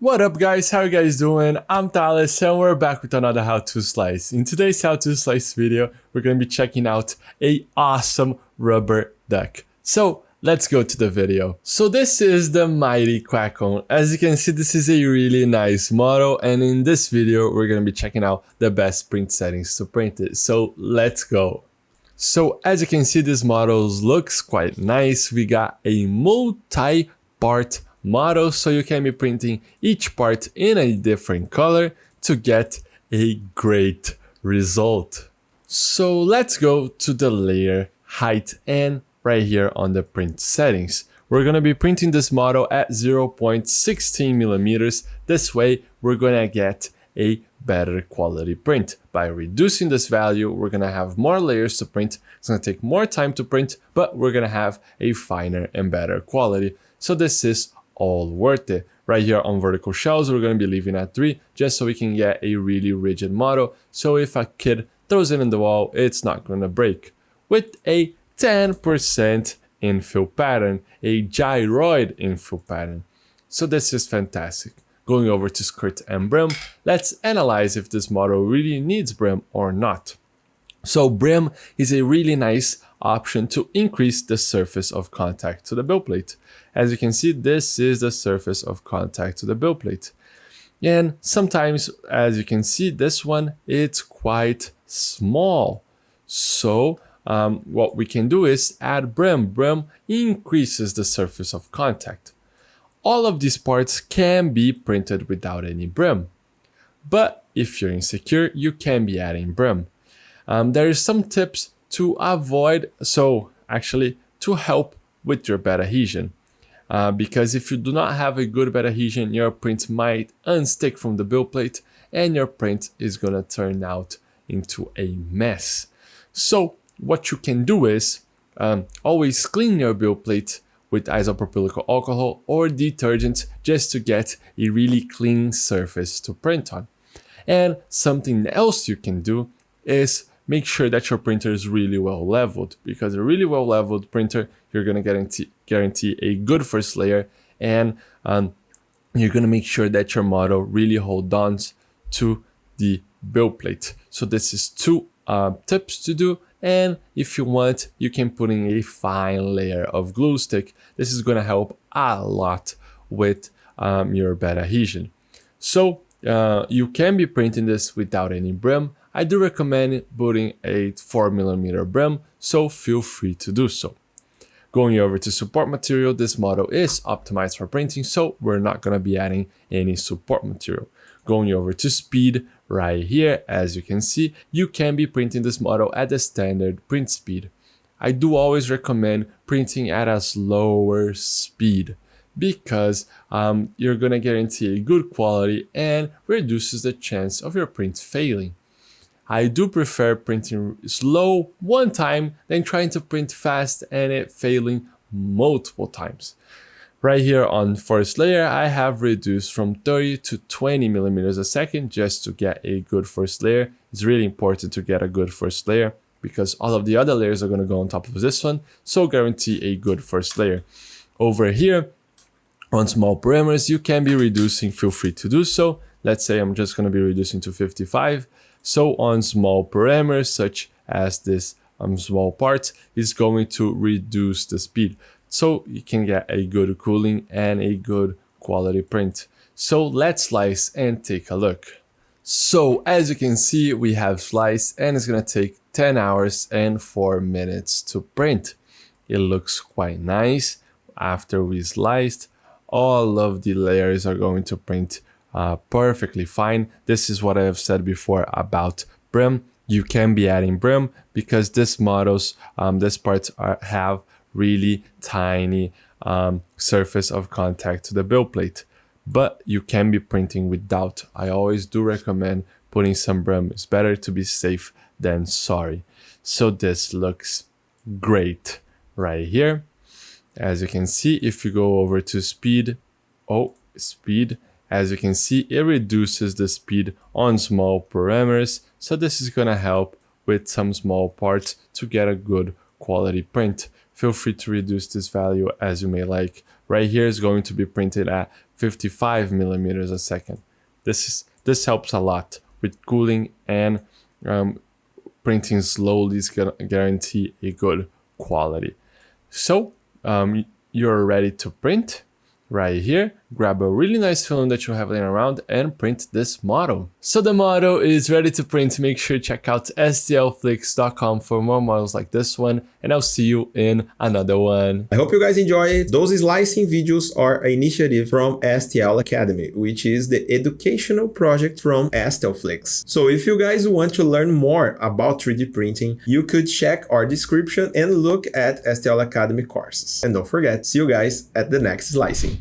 What up guys, how you guys doing? I'm Thales and we're back with another how-to slice. In today's how-to slice video, we're going to be checking out a awesome rubber duck. So let's go to the video. So this is the mighty Quackon. As you can see, this is a really nice model, and in this video, we're going to be checking out the best print settings to print it. So let's go. So as you can see, this model looks quite nice. We got a multi-part model, so you can be printing each part in a different color to get a great result. So let's go to the layer height, and right here on the print settings, we're going to be printing this model at 0.16 millimeters. This way we're going to get a better quality print. By reducing this value, we're going to have more layers to print. It's going to take more time to print, but we're going to have a finer and better quality. So this is all worth it. Right here on vertical shelves, we're going to be leaving at 3 just so we can get a really rigid model. So if a kid throws it in the wall, it's not going to break. With a 10% infill pattern, a gyroid infill pattern. So this is fantastic. Going over to skirt and brim, let's analyze if this model really needs brim or not. So brim is a really nice option to increase the surface of contact to the build plate. As you can see, this is the surface of contact to the build plate. And sometimes, as you can see, this one, it's quite small. So what we can do is add brim. Brim increases the surface of contact. All of these parts can be printed without any brim. But if you're insecure, you can be adding brim. There is some tips to avoid, to help with your bed adhesion. Because if you do not have a good bed adhesion, your print might unstick from the build plate and your print is gonna turn out into a mess. So what you can do is always clean your build plate with isopropylic alcohol or detergent just to get a really clean surface to print on. And something else you can do is make sure that your printer is really well leveled, because a really well leveled printer, you're going to guarantee a good first layer, and you're going to make sure that your model really holds on to the build plate. So this is 2 tips to do, and if you want, you can put in a fine layer of glue stick. This is going to help a lot with your bed adhesion. So you can be printing this without any brim. I do recommend putting a 4mm brim, so feel free to do so. Going over to support material, this model is optimized for printing, so we're not going to be adding any support material. Going over to speed, right here, as you can see, you can be printing this model at the standard print speed. I do always recommend printing at a slower speed, because you're going to guarantee a good quality and reduces the chance of your print failing. I do prefer printing slow one time than trying to print fast and it failing multiple times. Right here on first layer, I have reduced from 30 to 20 millimeters a second just to get a good first layer. It's really important to get a good first layer because all of the other layers are going to go on top of this one, so guarantee a good first layer. Over here, on small parameters, you can be reducing, feel free to do so. Let's say I'm just going to be reducing to 55. So on small parameters, such as this small part, is going to reduce the speed. So you can get a good cooling and a good quality print. So let's slice and take a look. So as you can see, we have sliced and it's going to take 10 hours and 4 minutes to print. It looks quite nice. After we sliced, all of the layers are going to print perfectly fine. This is what I have said before about brim. You can be adding brim because this models, this parts have really tiny surface of contact to the build plate, but you can be printing without. I always do recommend putting some brim. It's better to be safe than sorry. So this looks great right here. As you can see, if you go over to speed, as you can see, it reduces the speed on small parameters. So this is going to help with some small parts to get a good quality print. Feel free to reduce this value as you may like. Right here is going to be printed at 55 millimeters a second. This helps a lot with cooling, and printing slowly is gonna guarantee a good quality. So you're ready to print. Right here, grab a really nice film that you have laying around and print this model. So the model is ready to print. Make sure to check out stlflix.com for more models like this one, and I'll see you in another one. I hope you guys enjoy it. Those slicing videos are an initiative from STL Academy, which is the educational project from STLflix. So if you guys want to learn more about 3D printing, you could check our description and look at STL Academy courses. And don't forget, see you guys at the next slicing.